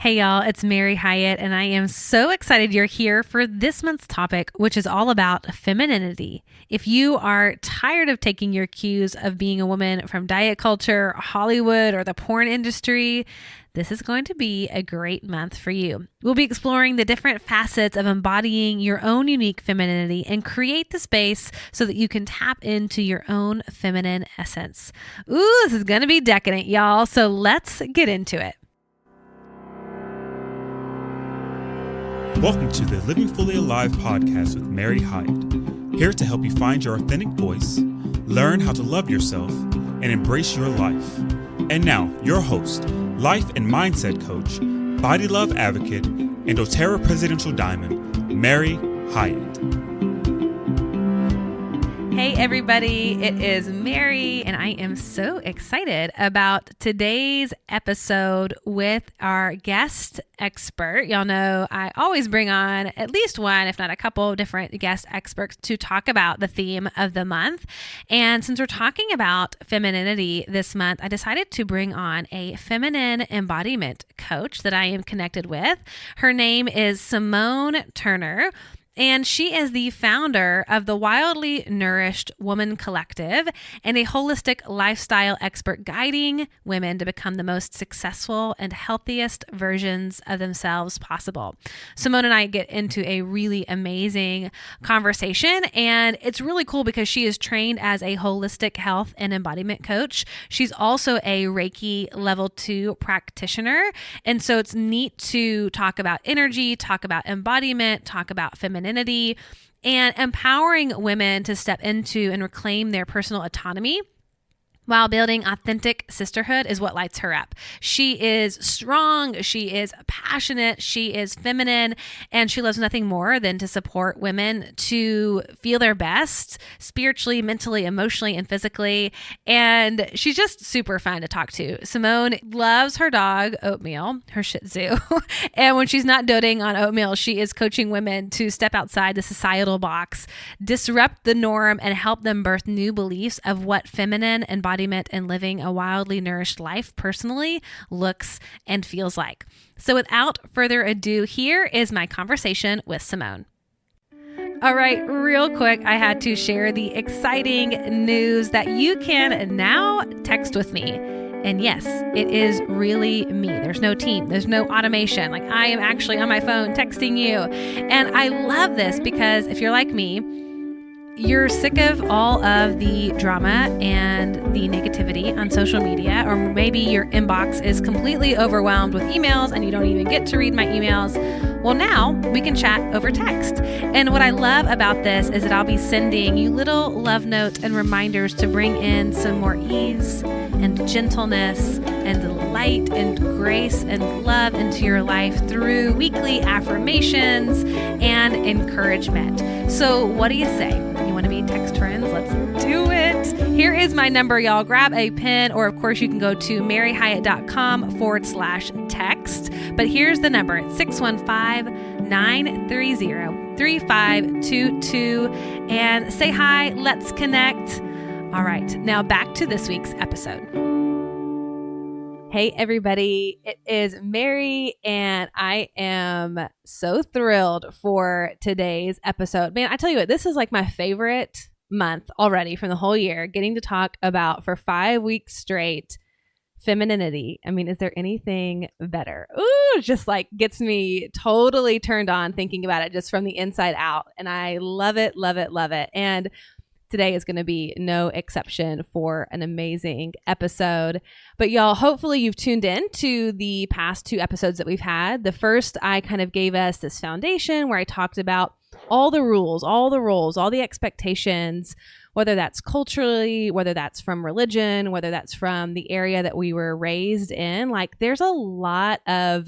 Hey y'all, it's Mary Hyatt, and I am so excited you're here for this month's topic, which is all about femininity. If you are tired of taking your cues of being a woman from diet culture, Hollywood, or the porn industry, this is going to be a great month for you. We'll be exploring the different facets of embodying your own unique femininity and create the space so that you can tap into your own feminine essence. Ooh, this is going to be decadent, y'all. So let's get into it. Welcome to the Living Fully Alive podcast with Mary Hyatt, here to help you find your authentic voice, learn how to love yourself, and embrace your life. And now, your host, life and mindset coach, body love advocate, and doTERRA Presidential Diamond, Mary Hyatt. Hey everybody, it is Mary, and I am so excited about today's episode with our guest expert. Y'all know I always bring on at least one, if not a couple, different guest experts to talk about the theme of the month. And since we're talking about femininity this month, I decided to bring on a feminine embodiment coach that I am connected with. Her name is Simone Turner. And she is the founder of the Wildly Nourished Woman Collective and a holistic lifestyle expert guiding women to become the most successful and healthiest versions of themselves possible. Simone and I get into a really amazing conversation, and it's really cool because she is trained as a holistic health and embodiment coach. She's also a Reiki Level 2 practitioner. And so it's neat to talk about energy, talk about embodiment, talk about femininity, and empowering women to step into and reclaim their personal autonomy while building authentic sisterhood is what lights her up. She is strong, she is passionate, she is feminine, and she loves nothing more than to support women to feel their best spiritually, mentally, emotionally, and physically. And she's just super fun to talk to. Simone loves her dog, Oatmeal, her ShiTzu. And when she's not doting on Oatmeal, she is coaching women to step outside the societal box, disrupt the norm, and help them birth new beliefs of what feminine embodiment and living a wildly nourished life personally looks and feels like. So without further ado, here is my conversation with Simone. All right, real quick, I had to share the exciting news that you can now text with me. And yes, it is really me. There's no team. There's no automation. Like, I am actually on my phone texting you. And I love this because if you're like me, you're sick of all of the drama and the negativity on social media, or maybe your inbox is completely overwhelmed with emails and you don't even get to read my emails. Well, now we can chat over text. And what I love about this is that I'll be sending you little love notes and reminders to bring in some more ease and gentleness and light and grace and love into your life through weekly affirmations and encouragement. So what do you say? You want to be text friends? Let's do it. Here is my number, y'all. Grab a pen, or of course you can go to maryhyatt.com/text. But here's the number. It's 615-930-3522. And say hi. Let's connect. All right. Now back to this week's episode. Hey, everybody. It is Mary, and I am so thrilled for today's episode. Man, I tell you what, this is like my favorite month already from the whole year, getting to talk about for 5 weeks straight femininity. I mean, is there anything better? Ooh, just like gets me totally turned on thinking about it just from the inside out. And I love it, love it, love it. And today is going to be no exception for an amazing episode. But y'all, hopefully you've tuned in to the past 2 episodes that we've had. The first, I kind of gave us this foundation where I talked about all the rules, all the roles, all the expectations, whether that's culturally, whether that's from religion, whether that's from the area that we were raised in. Like, there's a lot of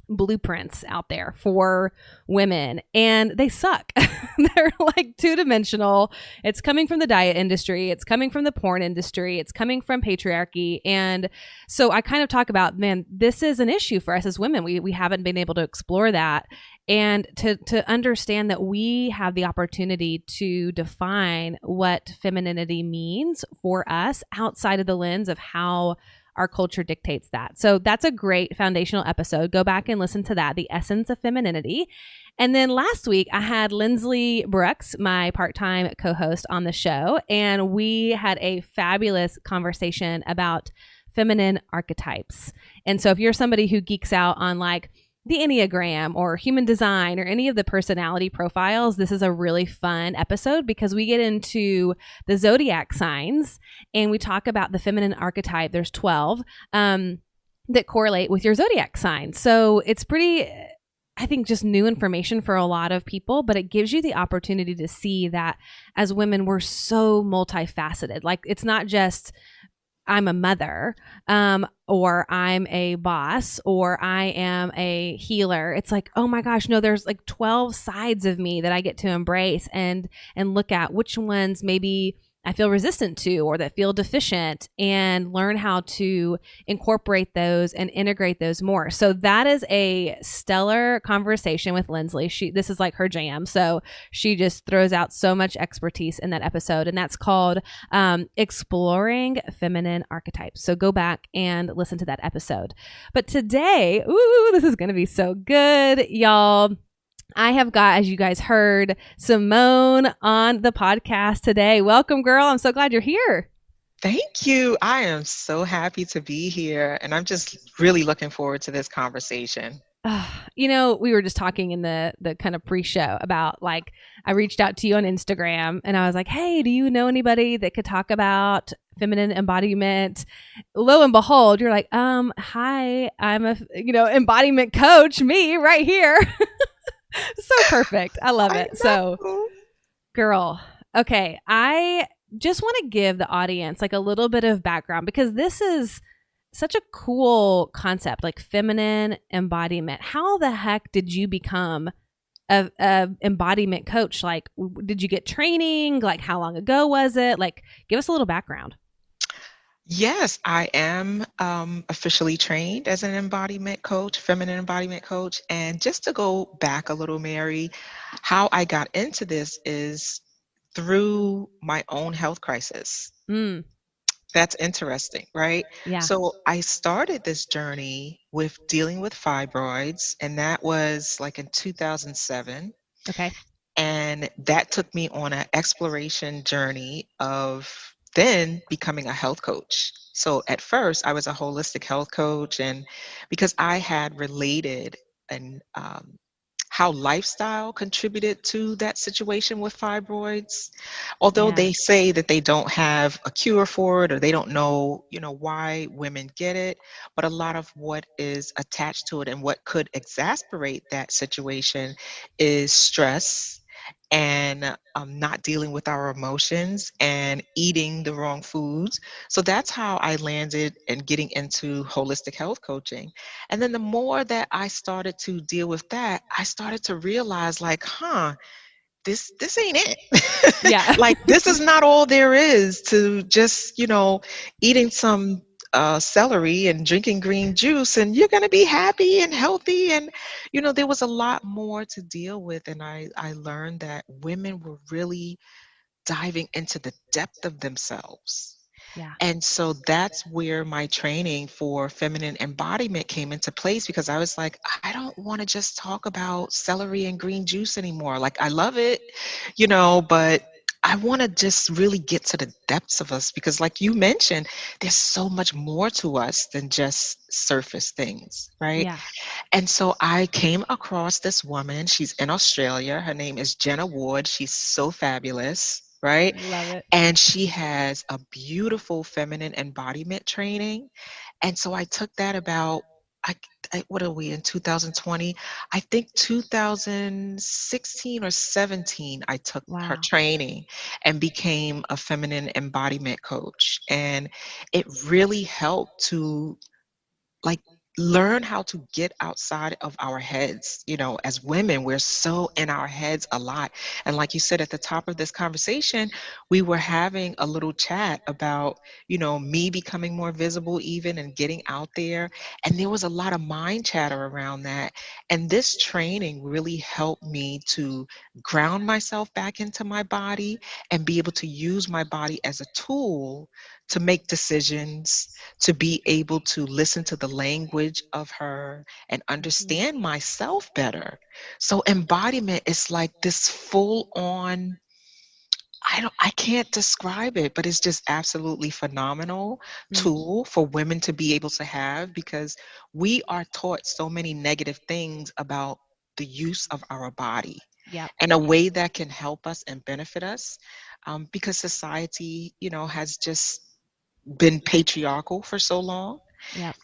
blueprints out there for women, and they suck. They're like 2-dimensional. It's coming from the diet industry. It's coming from the porn industry. It's coming from patriarchy. And so I kind of talk about, man, this is an issue for us as women. We haven't been able to explore that. And to understand that we have the opportunity to define what femininity means for us outside of the lens of how our culture dictates that. So that's a great foundational episode. Go back and listen to that, The Essence of Femininity. And then last week, I had Lindsley Brooks, my part-time co-host, on the show, and we had a fabulous conversation about feminine archetypes. And so if you're somebody who geeks out on like the Enneagram or human design or any of the personality profiles, this is a really fun episode because we get into the zodiac signs and we talk about the feminine archetype. There's 12 that correlate with your zodiac sign. So it's pretty, I think, just new information for a lot of people, but it gives you the opportunity to see that as women, we're so multifaceted. Like, it's not just I'm a mother, or I'm a boss, or I am a healer. It's like, oh my gosh, no, there's like 12 sides of me that I get to embrace and look at which ones maybe I feel resistant to or that feel deficient, and learn how to incorporate those and integrate those more. So that is a stellar conversation with Lindsley. This is like her jam. So she just throws out so much expertise in that episode, and that's called Exploring Feminine Archetypes. So go back and listen to that episode. But today, this is going to be so good, y'all. I have got, as you guys heard, Simone on the podcast today. Welcome, girl. I'm so glad you're here. Thank you. I am so happy to be here, and I'm just really looking forward to this conversation. You know, we were just talking in the kind of pre-show about, like, I reached out to you on Instagram and I was like, hey, do you know anybody that could talk about feminine embodiment? Lo and behold, you're like, hi, I'm a, embodiment coach, me right here. So perfect. I love it. So, girl, okay. I just want to give the audience like a little bit of background because this is such a cool concept, like feminine embodiment. How the heck did you become a embodiment coach? Like, did you get training? Like, how long ago was it? Like, give us a little background. Yes, I am officially trained as an embodiment coach, feminine embodiment coach. And just to go back a little, Mary, how I got into this is through my own health crisis. That's interesting, right? Yeah. So I started this journey with dealing with fibroids, and that was like in 2007. Okay. And that took me on an exploration journey of then becoming a health coach. So at first, I was a holistic health coach, and because I had related and how lifestyle contributed to that situation with fibroids, although Yeah. they say that they don't have a cure for it or they don't know, why women get it, but a lot of what is attached to it and what could exacerbate that situation is stress and not dealing with our emotions and eating the wrong foods. So that's how I landed in getting into holistic health coaching. And then the more that I started to deal with that, I started to realize like, this ain't it. Yeah. Like, this is not all there is to just, eating some celery and drinking green juice and you're going to be happy and healthy. And, there was a lot more to deal with. And I learned that women were really diving into the depth of themselves. Yeah. And so that's where my training for feminine embodiment came into place, because I was like, I don't want to just talk about celery and green juice anymore. Like, I love it, but I want to just really get to the depths of us, because like you mentioned, there's so much more to us than just surface things, right? Yeah. And so I came across this woman. She's in Australia. Her name is Jenna Ward. She's so fabulous, right? Love it. And she has a beautiful feminine embodiment training. And so I took that about, what are we in 2020? I think 2016 or 17, I took her training and became a feminine embodiment coach. And it really helped to like learn how to get outside of our heads. As women, we're so in our heads a lot. And like you said at the top of this conversation, we were having a little chat about, me becoming more visible even and getting out there. And there was a lot of mind chatter around that. And this training really helped me to ground myself back into my body and be able to use my body as a tool to make decisions, to be able to listen to the language of her and understand myself better. So embodiment is like this full on, I can't describe it, but it's just absolutely phenomenal tool for women to be able to have, because we are taught so many negative things about the use of our body in a way that can help us and benefit us, because society, has just been patriarchal for so long.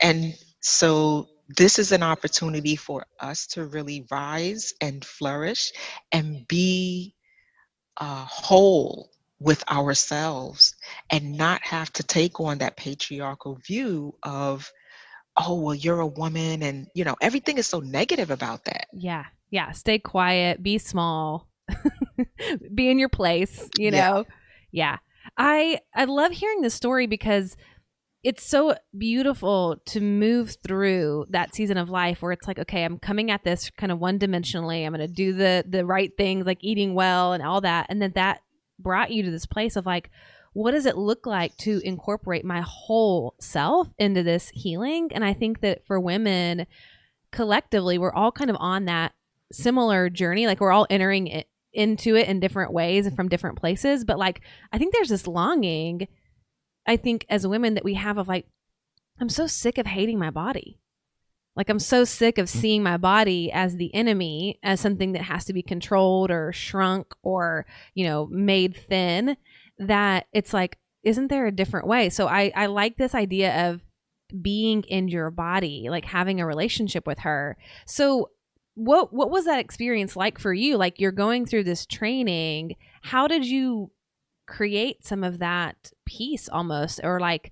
And so this is an opportunity for us to really rise and flourish and be whole with ourselves, and not have to take on that patriarchal view of, oh, well, you're a woman, and everything is so negative about that. Yeah. Stay quiet, be small, be in your place, Yeah. I love hearing this story because it's so beautiful to move through that season of life where it's like, okay, I'm coming at this kind of one-dimensionally. I'm going to do the right things, like eating well and all that. And then that brought you to this place of like, what does it look like to incorporate my whole self into this healing? And I think that for women collectively, we're all kind of on that similar journey. Like we're all entering it into it in different ways and from different places. But like, I think there's this longing, I think as women, that we have of like, I'm so sick of hating my body. Like I'm so sick of seeing my body as the enemy, as something that has to be controlled or shrunk or, made thin, that it's like, isn't there a different way? So I like this idea of being in your body, like having a relationship with her. So what was that experience like for you? Like you're going through this training. How did you create some of that peace almost, or like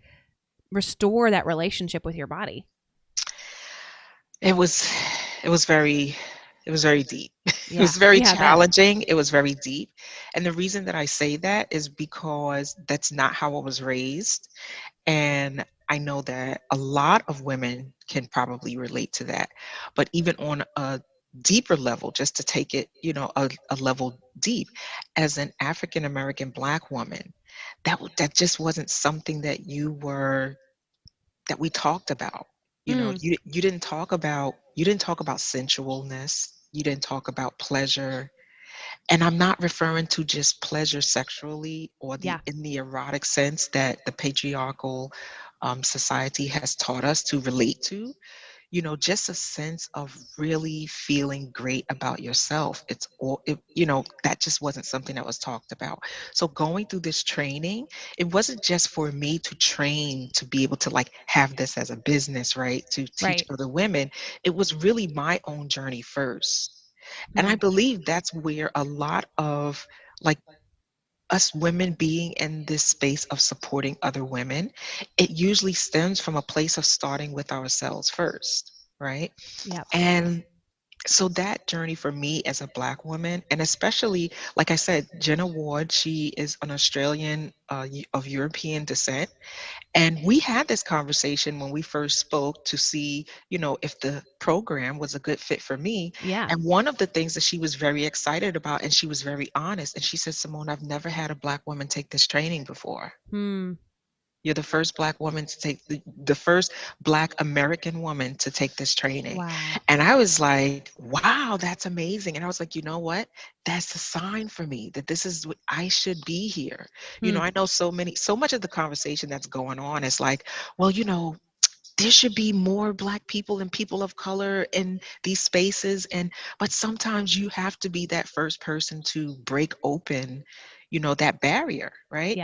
restore that relationship with your body? It was very deep. It was very challenging. It was very deep. And the reason that I say that is because that's not how I was raised. And I know that a lot of women can probably relate to that. But even on a deeper level, just to take it, a level deep, as an African American Black woman, that just wasn't something that we talked about. You didn't talk about sensualness. You didn't talk about pleasure. And I'm not referring to just pleasure sexually or in the erotic sense that the patriarchal society has taught us to relate to. Just a sense of really feeling great about yourself. That just wasn't something that was talked about. So going through this training, it wasn't just for me to train to be able to like have this as a business, right? To teach other women. It was really my own journey first. And I believe that's where a lot of like us women being in this space of supporting other women, it usually stems from a place of starting with ourselves first, right? And so that journey for me as a Black woman, and especially, like I said, Jenna Ward, she is an Australian of European descent. And we had this conversation when we first spoke to see, if the program was a good fit for me. And one of the things that she was very excited about, and she was very honest, and she said, Simone, I've never had a Black woman take this training before. You're the first Black woman to take the first Black American woman to take this training. And I was like, wow, that's amazing. And I was like, you know what? That's a sign for me that this is what I should be here. I know so much of the conversation that's going on is like, well, there should be more Black people and people of color in these spaces. But sometimes you have to be that first person to break open, that barrier, right?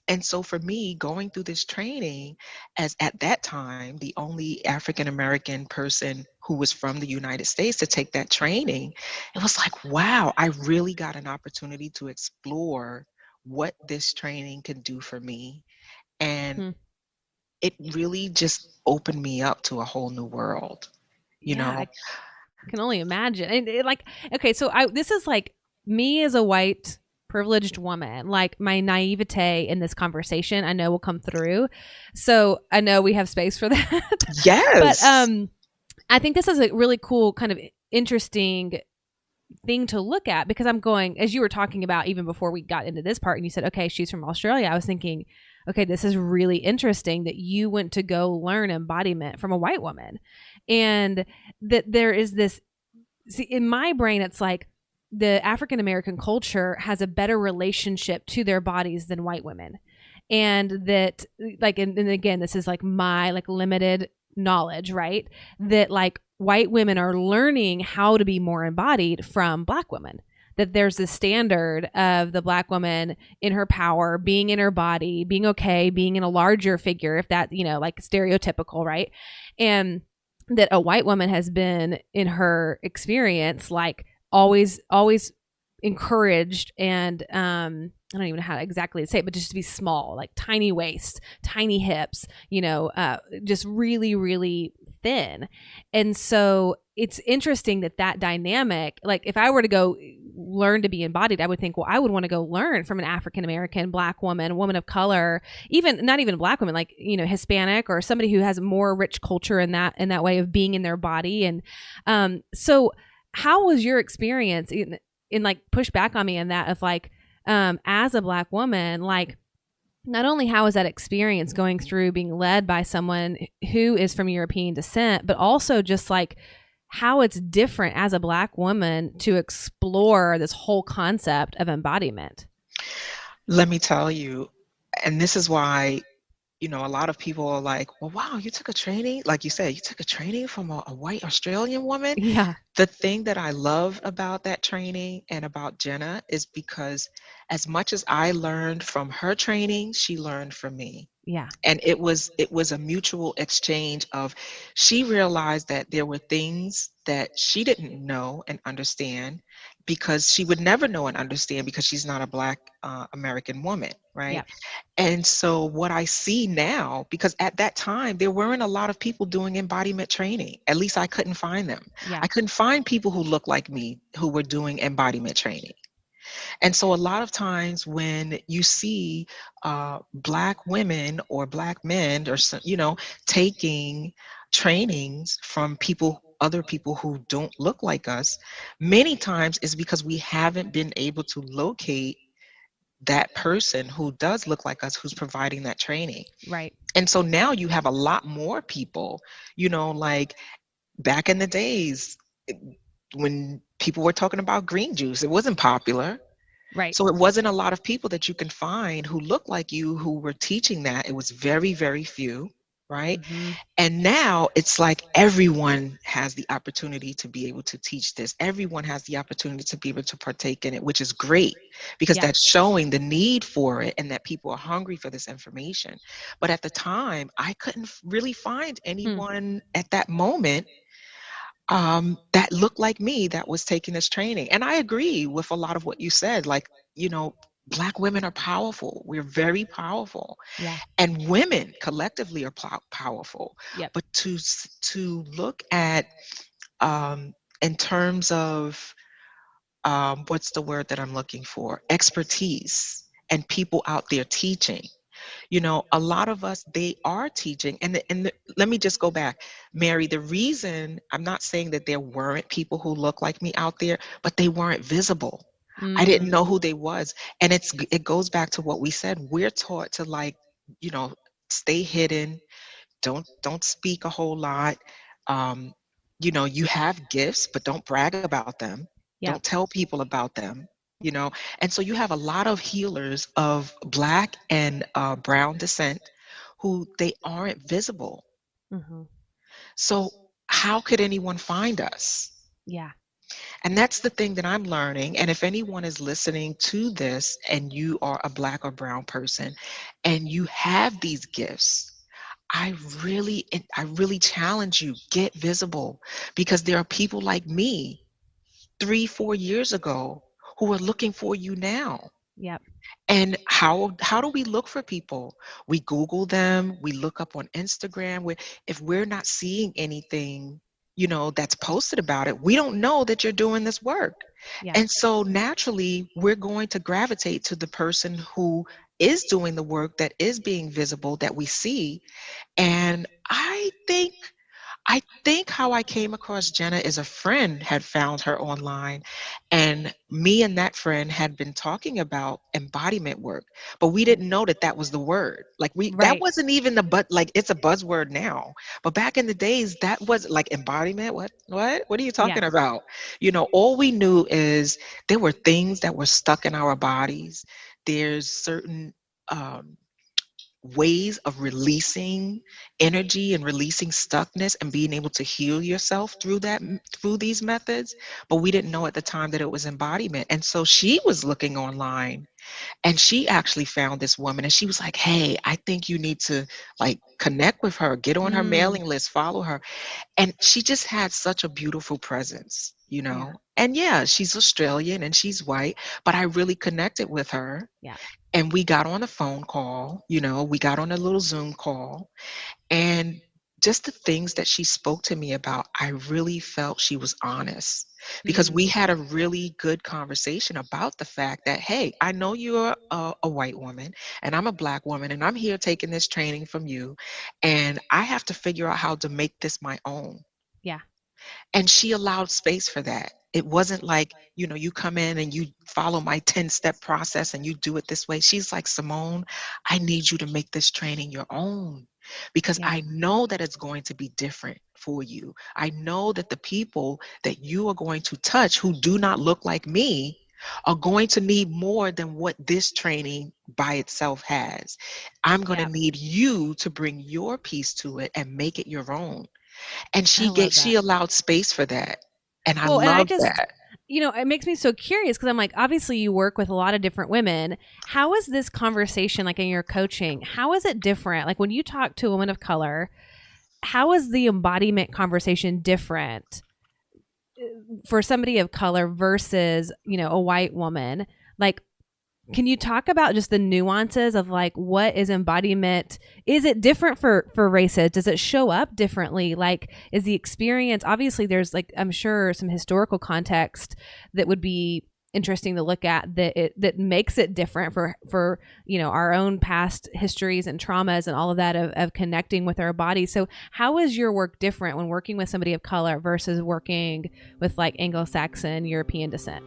And so for me, going through this training, as at that time, the only African American person who was from the United States to take that training, it was like, wow, I really got an opportunity to explore what this training can do for me. And it really just opened me up to a whole new world, I can only imagine. And okay, so this is like me as a white privileged woman, like my naivete in this conversation, I know will come through. So I know we have space for that. Yes. But I think this is a really cool kind of interesting thing to look at, because I'm going, as you were talking about even before we got into this part and you said, okay, she's from Australia, I was thinking, okay, this is really interesting that you went to go learn embodiment from a white woman. And that there is this, see, in my brain, it's like the African American culture has a better relationship to their bodies than white women. And that, like, and again, this is like my like limited knowledge, right? That like white women are learning how to be more embodied from Black women. That there's this standard of the Black woman in her power, being in her body, being okay, being in a larger figure, if that, you know, like stereotypical, right? And that a white woman has been in her experience, like always encouraged and I don't even know how exactly to say it, but just to be small, like tiny waist, tiny hips, you know, just really, really thin. And so it's interesting that that dynamic, like if I were to go learn to be embodied, I would think, well, I would want to go learn from an African American Black woman, woman of color, even not even a Black woman, like, you know, Hispanic or somebody who has more rich culture in that way of being in their body. And so how was your experience in like push back on me in that of like, as a Black woman, like not only how is that experience going through being led by someone who is from European descent, but also just like how it's different as a Black woman to explore this whole concept of embodiment. Let me tell you, and this is why, you know, a lot of people are like, well, wow, you took a training, like you said, you took a training from a white Australian woman. Yeah. The thing that I love about that training and about Jenna is because as much as I learned from her training, she learned from me. Yeah. And it was a mutual exchange of, she realized that there were things that she didn't know and understand because she would never know and understand because she's not a Black American woman, right? Yeah. And so what I see now, because at that time, there weren't a lot of people doing embodiment training. At least I couldn't find them. Yeah. I couldn't find people who looked like me who were doing embodiment training. And so a lot of times when you see Black women or Black men or, you know, taking trainings from other people who don't look like us, many times is because we haven't been able to locate that person who does look like us who's providing that training. Right. And so now you have a lot more people, you know, like back in the days when people were talking about green juice, it wasn't popular. Right. So it wasn't a lot of people that you can find who looked like you who were teaching that. It was very, very few, right? Mm-hmm. And now it's like everyone has the opportunity to be able to teach this. Everyone has the opportunity to be able to partake in it, which is great because Yeah. that's showing the need for it and that people are hungry for this information. But at the time, I couldn't really find anyone at that moment that looked like me that was taking this training. And I agree with a lot of what you said. Like, you know, Black women are powerful. We're very powerful. Yeah. And women collectively are powerful. Yep. But to look at in terms of what's the word that I'm looking for? Expertise and people out there teaching. You know, a lot of us, they are teaching. Let me just go back. Mary, the reason, I'm not saying that there weren't people who look like me out there, but they weren't visible. I didn't know who they was. And it goes back to what we said. We're taught to, like, you know, stay hidden. Don't speak a whole lot. You know, you have gifts, but don't brag about them. Yep. Don't tell people about them. You know, and so you have a lot of healers of Black and brown descent who they aren't visible. Mm-hmm. So how could anyone find us? Yeah. And that's the thing that I'm learning. And if anyone is listening to this and you are a Black or brown person and you have these gifts, I really challenge you, get visible, because there are people like me 3-4 years ago who are looking for you now. Yep. And how do we look for people? We Google them, we look up on Instagram. If we're not seeing anything, you know, that's posted about it, we don't know that you're doing this work. Yeah. And so naturally, we're going to gravitate to the person who is doing the work, that is being visible, that we see. And I think I think how I came across Jenna is a friend had found her online, and me and that friend had been talking about embodiment work, but we didn't know that that was the word. Like that Right. wasn't even the but like it's a buzzword now, but back in the days that was like embodiment. What are you Yeah. talking about? All we knew is there were things that were stuck in our bodies. There's certain um ways of releasing energy and releasing stuckness and being able to heal yourself through these methods, but we didn't know at the time that it was embodiment. And so she was looking online, and she actually found this woman, and she was like, hey, I think you need to like connect with her, get on her Mm, mailing list, follow her. And she just had such a beautiful presence, yeah. and yeah, she's Australian and she's white, but I really connected with her. Yeah. And we got on a phone call, we got on a little Zoom call, and just the things that she spoke to me about, I really felt she was honest, because we Mm, had a really good conversation about the fact that, hey, I know you're a white woman and I'm a black woman, and I'm here taking this training from you, and I have to figure out how to make this my own. yeah. And she allowed space for that. It wasn't like, you come in and you follow my 10-step process and you do it this way. She's like, Simone, I need you to make this training your own, because Yeah. I know that it's going to be different for you. I know that the people that you are going to touch who do not look like me are going to need more than what this training by itself has. I'm going to Yeah. need you to bring your piece to it and make it your own. And I love she that. allowed space for that. And I Well, and I love just, that. it makes me so curious because I'm like, obviously, you work with a lot of different women. How is this conversation, like in your coaching, how is it different? Like when you talk to a woman of color, how is the embodiment conversation different for somebody of color versus, a white woman? Like, can you talk about just the nuances of like what is embodiment? Is it different for races? Does it show up differently? Like, is the experience, obviously there's like, I'm sure some historical context that would be interesting to look at that makes it different for our own past histories and traumas and all of that of connecting with our bodies. So how is your work different when working with somebody of color versus working with like Anglo-Saxon European descent?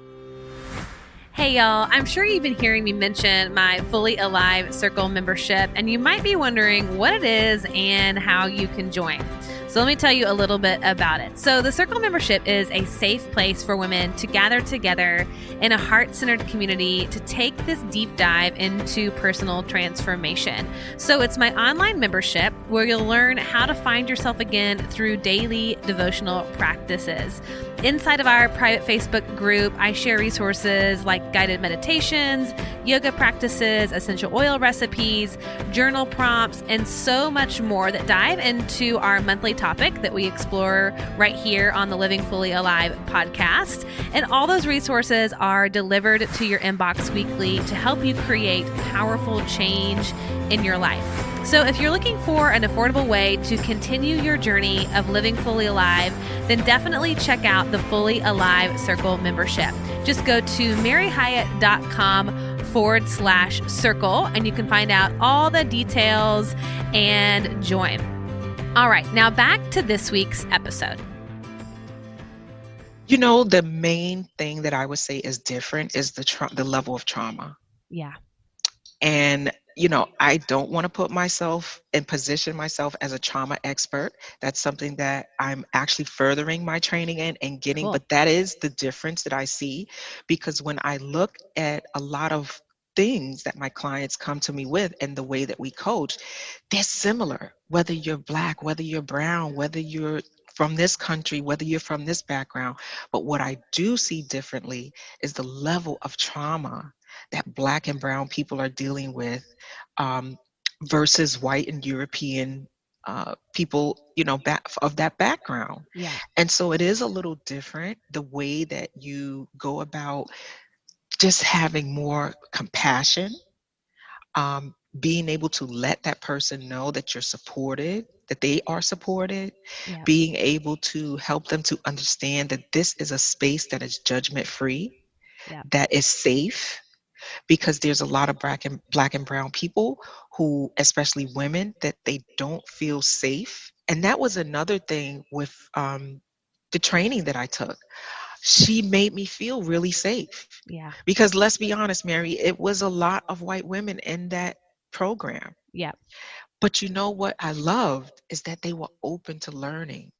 Hey y'all, I'm sure you've been hearing me mention my Fully Alive Circle membership, and you might be wondering what it is and how you can join. So let me tell you a little bit about it. So the Circle membership is a safe place for women to gather together in a heart-centered community to take this deep dive into personal transformation. So it's my online membership where you'll learn how to find yourself again through daily devotional practices. Inside of our private Facebook group, I share resources like guided meditations, yoga practices, essential oil recipes, journal prompts, and so much more that dive into our monthly topic that we explore right here on the Living Fully Alive podcast. And all those resources are delivered to your inbox weekly to help you create powerful change in your life. So if you're looking for an affordable way to continue your journey of living fully alive, then definitely check out the Fully Alive Circle membership. Just go to maryhyatt.com/circle and you can find out all the details and join. All right, now back to this week's episode. The main thing that I would say is different is the level of trauma. Yeah. And, I don't want to put myself and position myself as a trauma expert. That's something that I'm actually furthering my training in and getting, Cool. but that is the difference that I see, because when I look at a lot of things that my clients come to me with and the way that we coach, they're similar, whether you're Black, whether you're brown, whether you're from this country, whether you're from this background. But what I do see differently is the level of trauma that Black and brown people are dealing with versus white and European people, of that background. Yeah. And so it is a little different, the way that you go about just having more compassion, being able to let that person know that you're supported, that they are supported, Yeah. being able to help them to understand that this is a space that is judgment-free, Yeah. that is safe, because there's a lot of black and brown people who, especially women, that they don't feel safe And that was another thing with the training that I took. She made me feel really safe. Yeah. Because let's be honest, Mary, it was a lot of white women in that program. Yeah. But you know what I loved is that they were open to learning.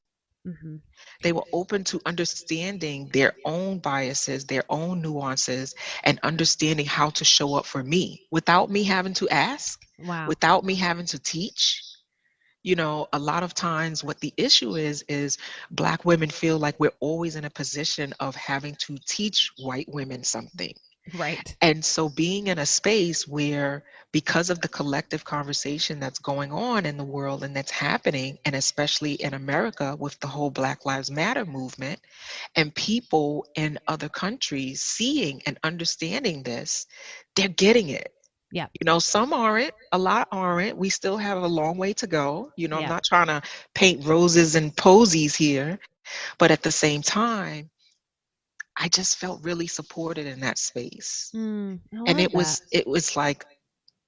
Mm-hmm. They were open to understanding their own biases, their own nuances, and understanding how to show up for me without me having to ask, Wow. without me having to teach. You know, a lot of times what the issue is Black women feel like we're always in a position of having to teach white women something. Right. And so being in a space where, because of the collective conversation that's going on in the world and that's happening, and especially in America with the whole Black Lives Matter movement, and people in other countries seeing and understanding this, they're getting it. Yeah. You know, some aren't, a lot aren't. We still have a long way to go. You know, I'm Yeah. not trying to paint roses and posies here, but at the same time, I just felt really supported in that space. I And love it that. was like,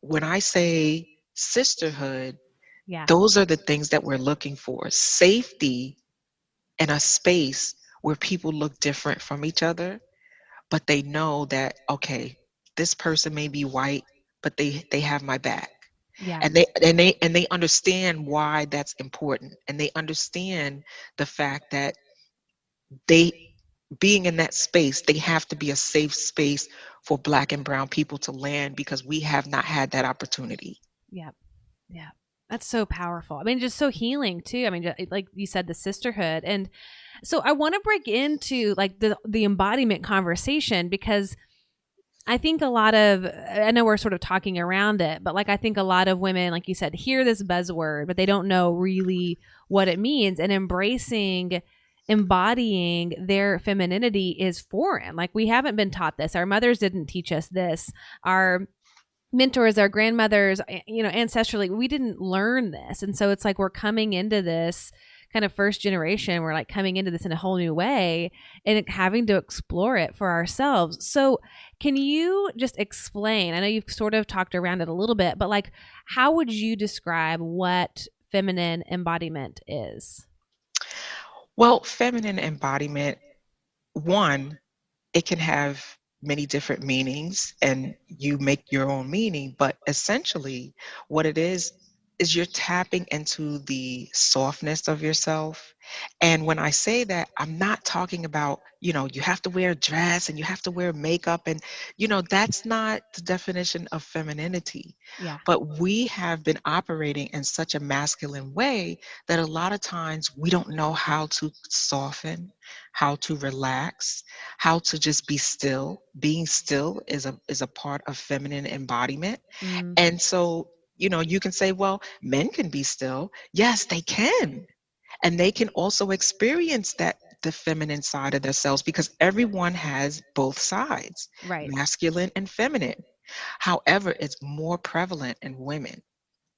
when I say sisterhood, Yeah. those are the things that we're looking for. Safety in a space where people look different from each other, but they know that, okay, this person may be white, but they have my back. Yeah. And they understand why that's important. And they understand the fact that they, being in that space, they have to be a safe space for Black and brown people to land, because we have not had that opportunity. Yeah. Yeah. That's so powerful. I mean, just so healing too. I mean, like you said, the sisterhood. And so I want to break into like the embodiment conversation, because I think a lot of, I know we're sort of talking around it, but like I think a lot of women, like you said, hear this buzzword, but they don't know really what it means. And embodying their femininity is foreign. Like we haven't been taught this. Our mothers didn't teach us this. Our mentors, our grandmothers, ancestrally, we didn't learn this. And so it's like we're coming into this kind of first generation. We're like coming into this in a whole new way and having to explore it for ourselves. So can you just explain? I know you've sort of talked around it a little bit, but like, how would you describe what feminine embodiment is? Well, feminine embodiment, one, it can have many different meanings, and you make your own meaning, but essentially what it is you're tapping into the softness of yourself. And when I say that, I'm not talking about, you have to wear a dress and you have to wear makeup, and that's not the definition of femininity. Yeah. But we have been operating in such a masculine way that a lot of times we don't know how to soften, how to relax, how to just be still. Being still is a part of feminine embodiment. Mm, And so, you can say, well, men can be still. Yes, they can. And they can also experience that, the feminine side of themselves, because everyone has both sides, right. masculine and feminine. However, it's more prevalent in women.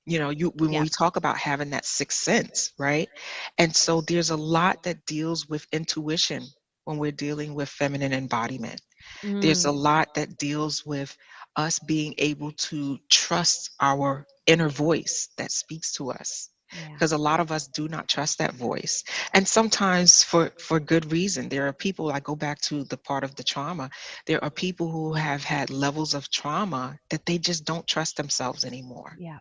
When Yeah. we talk about having that sixth sense, right? And so there's a lot that deals with intuition when we're dealing with feminine embodiment. There's a Mm, lot that deals with us being able to trust our inner voice that speaks to us, yeah. because a lot of us do not trust that voice, and sometimes for good reason. There are people, I go back to the part of the trauma, there are people who have had levels of trauma that they just don't trust themselves anymore. Yeah.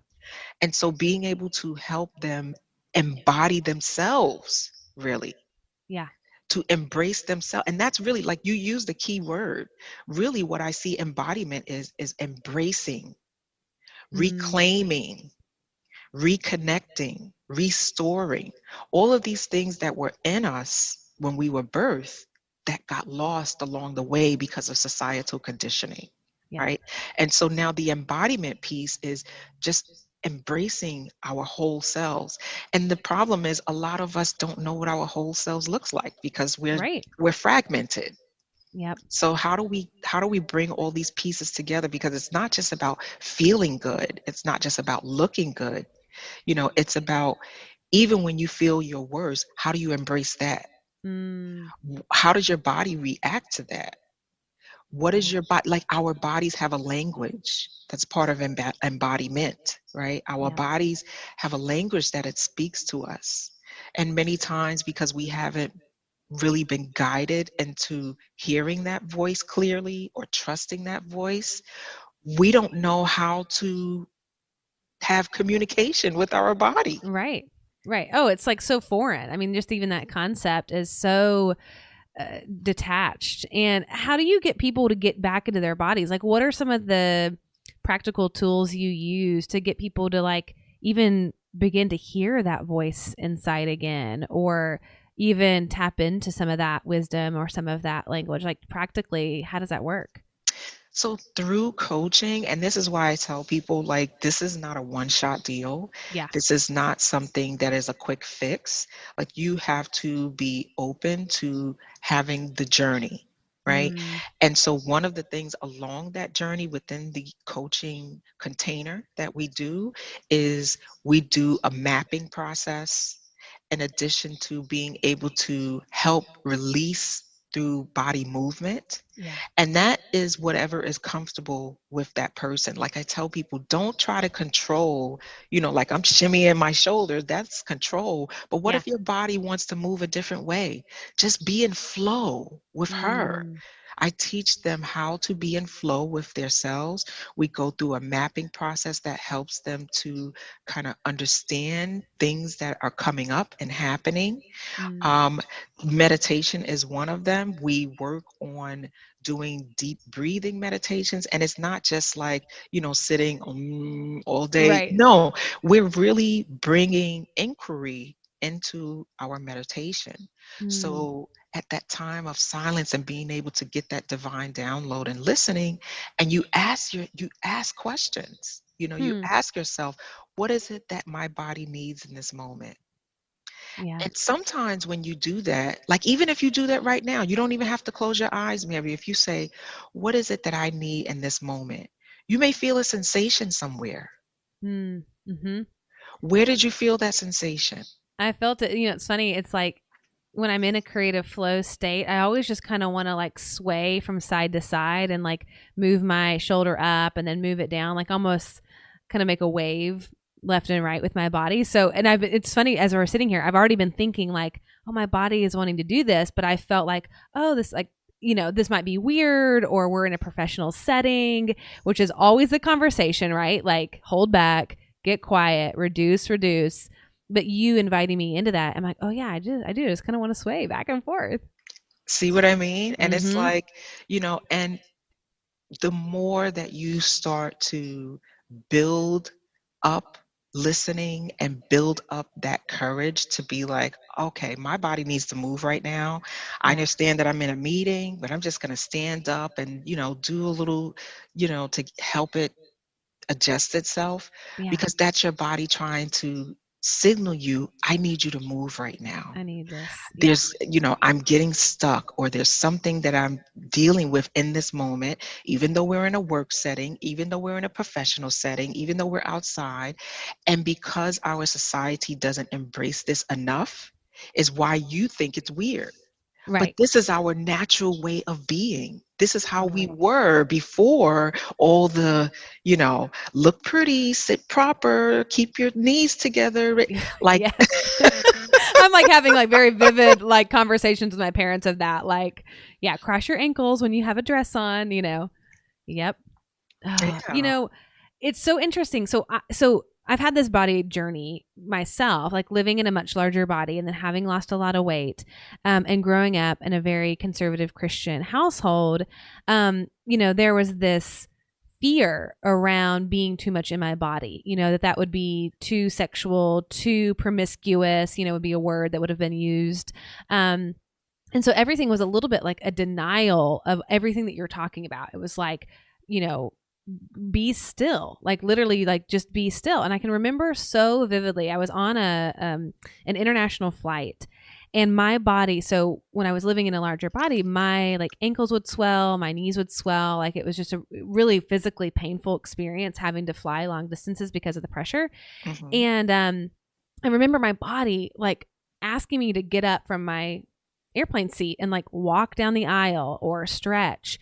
And so being able to help them embody themselves, really, Yeah. to embrace themselves. And that's really, like you use the key word. Really what I see embodiment is embracing, Mm, reclaiming, reconnecting, restoring, all of these things that were in us when we were birthed that got lost along the way because of societal conditioning, yeah. right? And so now the embodiment piece is just embracing our whole selves. And the problem is, a lot of us don't know what our whole selves looks like, because Right. we're fragmented. Yep. So how do we bring all these pieces together? Because it's not just about feeling good, it's not just about looking good. It's about, even when you feel your worst, how do you embrace that? Mm, How does your body react to that? What is your body like? Our bodies have a language that's part of embodiment, right? Our bodies have a language that it speaks to us. And many times, because we haven't really been guided into hearing that voice clearly or trusting that voice, we don't know how to have communication with our body. Right. Right. Oh, it's like so foreign. I mean, just even that concept is so detached. And how do you get people to get back into their bodies? Like, what are some of the practical tools you use to get people to like even begin to hear that voice inside again, or even tap into some of that wisdom or some of that language? Like, practically, how does that work? So through coaching, and this is why I tell people, like, this is not a one-shot deal. Yeah. This is not something that is a quick fix. Like, you have to be open to having the journey, right? And so one of the things along that journey within the coaching container that we do is we do a mapping process in addition to being able to help release through body movement. Yeah. And that is whatever is comfortable with that person. Like I tell people, don't try to control, like I'm shimmying my shoulders, that's control. But what if your body wants to move a different way? Just be in flow with her. I teach them how to be in flow with their selves. We go through a mapping process that helps them to kind of understand things that are coming up and happening. Meditation is one of them. We work on doing deep breathing meditations, and it's not just like, sitting all day. Right. No, we're really bringing inquiry into our meditation. So at that time of silence and being able to get that divine download and listening, and you ask questions, you ask yourself, what is it that my body needs in this moment? Yeah. And sometimes when you do that, like even if you do that right now, you don't even have to close your eyes, Mary. If you say, what is it that I need in this moment? You may feel a sensation somewhere. Where did you feel that sensation? I felt it. It's funny. It's like when I'm in a creative flow state, I always just kind of want to like sway from side to side and like move my shoulder up and then move it down, like almost kind of make a wave left and right with my body. So, and it's funny, as we're sitting here, I've already been thinking like, oh, my body is wanting to do this, but I felt like, oh, this like, this might be weird, or we're in a professional setting, which is always the conversation, right? Like hold back, get quiet, reduce. But you inviting me into that, I'm like, oh yeah, I do just kind of want to sway back and forth. See what I mean? And it's like, and the more that you start to build up listening and build up that courage to be like, okay, my body needs to move right now. I understand that I'm in a meeting, but I'm just going to stand up and, do a little, to help it adjust itself, because that's your body trying to signal you, I need you to move right now. I need this. There's, I'm getting stuck, or there's something that I'm dealing with in this moment, even though we're in a work setting, even though we're in a professional setting, even though we're outside. And because our society doesn't embrace this enough is why you think it's weird. Right. But this is our natural way of being. This is how we were before all the, look pretty, sit proper, keep your knees together. Like, I'm like having like very vivid like conversations with my parents of that. Like, yeah, cross your ankles when you have a dress on, Yep. It's so interesting. So I've had this body journey myself, like living in a much larger body and then having lost a lot of weight, and growing up in a very conservative Christian household. There was this fear around being too much in my body, that would be too sexual, too promiscuous, would be a word that would have been used. And so everything was a little bit like a denial of everything that you're talking about. It was like, be still, like literally like just be still. And I can remember so vividly, I was on an international flight, and my body, so when I was living in a larger body, my like ankles would swell, my knees would swell. Like it was just a really physically painful experience having to fly long distances because of the pressure. And I remember my body like asking me to get up from my airplane seat and like walk down the aisle or stretch.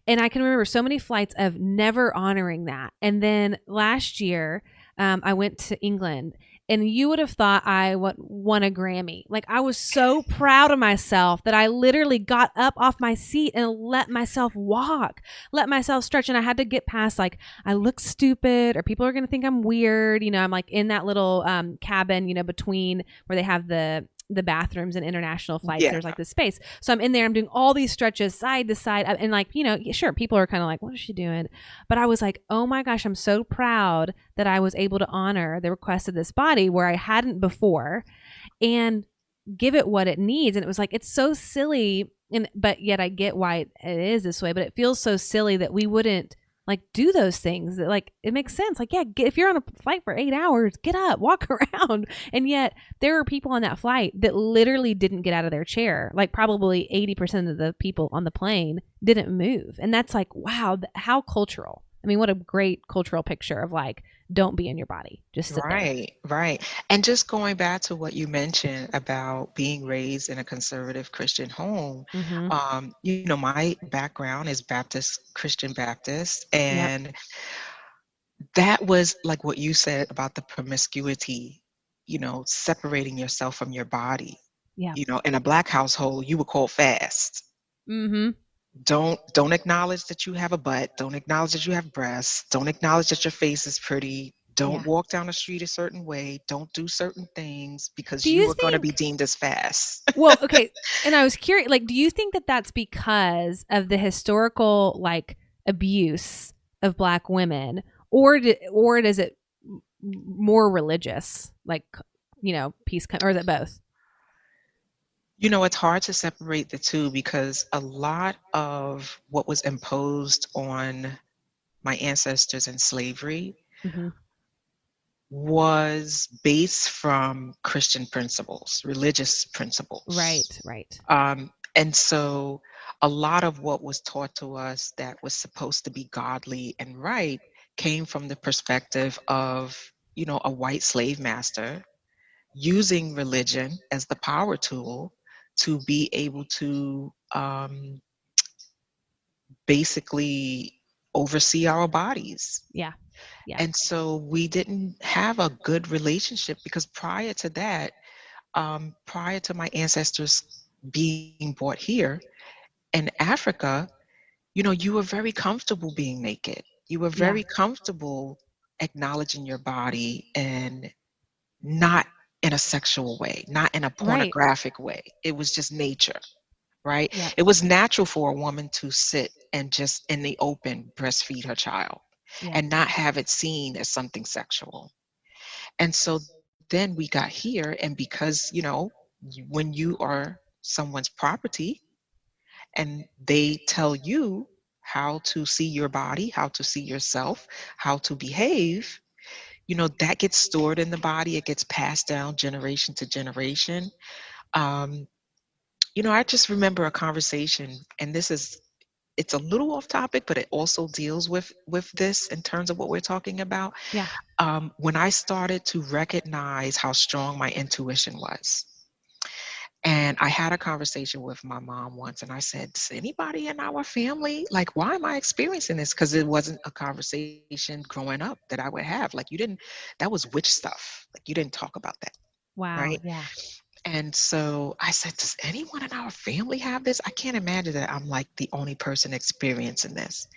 And I can remember so many flights of never honoring that. And then last year, I went to England, and you would have thought I won a Grammy. Like, I was so proud of myself that I literally got up off my seat and let myself walk, let myself stretch. And I had to get past, like, I look stupid or people are going to think I'm weird. You know, I'm like in that little cabin, you know, between where they have the bathrooms and international flights. Yeah. There's like this space. So I'm in there, I'm doing all these stretches side to side. And like, you know, sure, people are kind of like, what is she doing? But I was like, oh my gosh, I'm so proud that I was able to honor the request of this body where I hadn't before and give it what it needs. And it was like, it's so silly. But yet I get why it is this way, but it feels so silly that we wouldn't like do those things. That, like, it makes sense. Like, yeah, if you're on a flight for 8 hours, get up, walk around. And yet there were people on that flight that literally didn't get out of their chair. Like, probably 80% of the people on the plane didn't move. And that's like, wow, how cultural. I mean, what a great cultural picture of like, don't be in your body. Just sit there. Right. And just going back to what you mentioned about being raised in a conservative Christian home, you know, my background is Christian Baptist, and that was like what you said about the promiscuity, you know, separating yourself from your body. Yeah. You know, in a Black household, you were called fast. Don't acknowledge that you have a butt. Don't acknowledge that you have breasts. Don't acknowledge that your face is pretty. Don't walk down the street a certain way. Don't do certain things because you are going to be deemed as fast. Well, okay. And I was curious, like, do you think that that's because of the historical, like, abuse of Black women, or is it more religious, like, you know, or is it both? You know, it's hard to separate the two because a lot of what was imposed on my ancestors in slavery was based from Christian principles, religious principles. Right. And so a lot of what was taught to us that was supposed to be godly and right came from the perspective of, you know, a white slave master using religion as the power tool to be able to basically oversee our bodies. Yeah. And so we didn't have a good relationship because prior to that, prior to my ancestors being brought here in Africa, you know, you were very comfortable being naked. You were very comfortable acknowledging your body, and not in a sexual way, not in a pornographic way. It was just nature, right? It was natural for a woman to sit and just in the open breastfeed her child and not have it seen as something sexual. And so then we got here, and because, you know, when you are someone's property and they tell you how to see your body, how to see yourself, how to behave, you know, that gets stored in the body. It gets passed down generation to generation. You know, I just remember a conversation, and it's a little off topic, but it also deals with this in terms of what we're talking about. When I started to recognize how strong my intuition was. And I had a conversation with my mom once, and I said, does anybody in our family, like, why am I experiencing this? Because it wasn't a conversation growing up that I would have. Like, that was witch stuff. Like, you didn't talk about that. Wow. Right? Yeah. And so I said, does anyone in our family have this? I can't imagine that I'm like the only person experiencing this.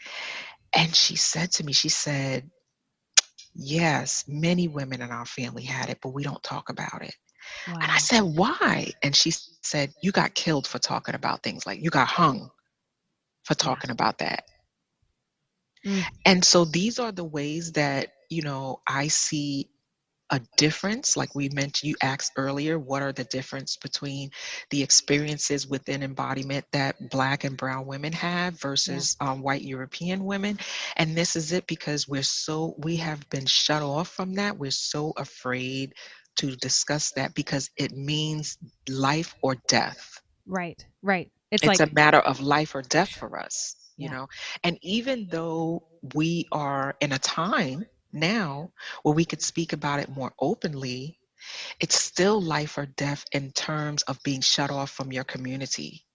And she said to me, she said, yes, many women in our family had it, but we don't talk about it. Wow. And I said, why? And she said, you got killed for talking about things, like you got hung for talking about that. And so these are the ways that, you know, I see a difference. Like we mentioned, you asked earlier, what are the difference between the experiences within embodiment that Black and brown women have versus white European women? And this is it, because we have been shut off from that. We're so afraid to discuss that because it means life or death. Right. It's like a matter of life or death for us, you know? And even though we are in a time now where we could speak about it more openly, it's still life or death in terms of being shut off from your community.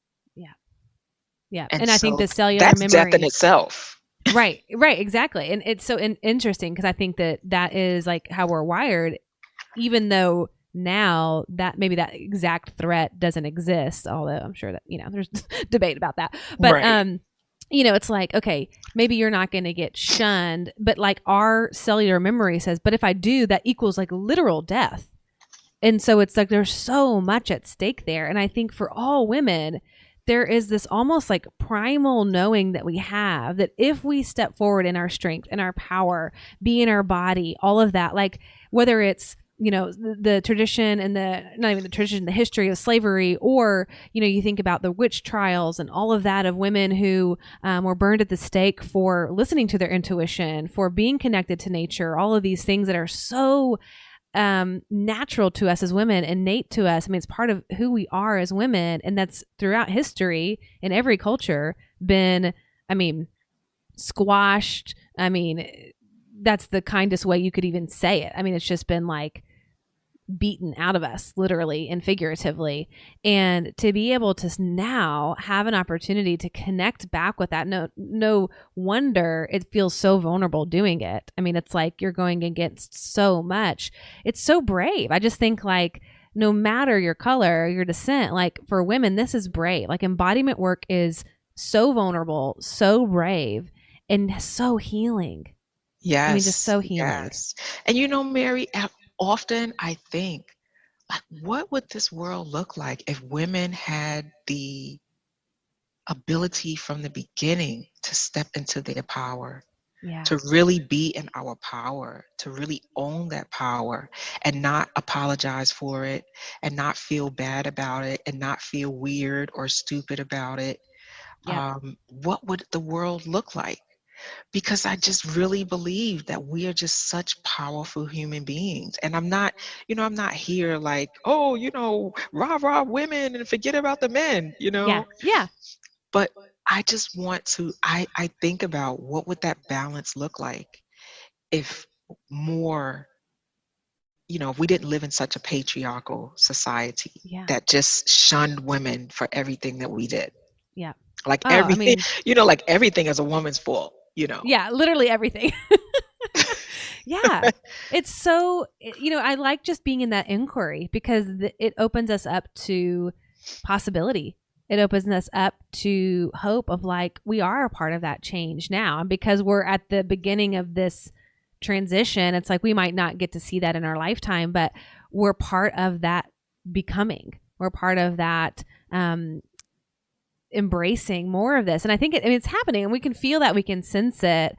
Yeah. And And I think so the cellular that's memory. death in itself. Right, exactly. And it's so interesting because I think that is like how we're wired, even though now that maybe that exact threat doesn't exist, although I'm sure that, there's debate about that. But, Right. It's like, okay, maybe you're not going to get shunned, but like our cellular memory says, but if I do, that equals like literal death. And so it's like there's so much at stake there. And I think for all women, there is this almost like primal knowing that we have that if we step forward in our strength and our power, be in our body, all of that, like whether it's, the tradition and not even the tradition, the history of slavery, or, you think about the witch trials and all of that of women who were burned at the stake for listening to their intuition, for being connected to nature, all of these things that are so natural to us as women, innate to us. I mean, it's part of who we are as women. And that's throughout history in every culture been, squashed. That's the kindest way you could even say it. It's just been like beaten out of us, literally and figuratively. And to be able to now have an opportunity to connect back with that, no wonder it feels so vulnerable doing it. It's like you're going against so much. It's so brave. I just think like no matter your color, your descent, like for women, this is brave. Like embodiment work is so vulnerable, so brave, and so healing. Yes. Just so healing. Yes. And Mary, often I think, like, what would this world look like if women had the ability from the beginning to step into their power, to really be in our power, to really own that power and not apologize for it and not feel bad about it and not feel weird or stupid about it? What would the world look like? Because I just really believe that we are just such powerful human beings. And I'm not here like, rah, rah, women and forget about the men, Yeah. But I just want to, I think about what would that balance look like if more, if we didn't live in such a patriarchal society that just shunned women for everything that we did. Yeah. Like everything, like everything is a woman's fault, Yeah, literally everything. Yeah. It's so, I like just being in that inquiry because it opens us up to possibility. It opens us up to hope of like, we are a part of that change now. And because we're at the beginning of this transition, it's like we might not get to see that in our lifetime, but we're part of that becoming. We're part of that embracing more of this. And I think it's happening and we can feel that, we can sense it.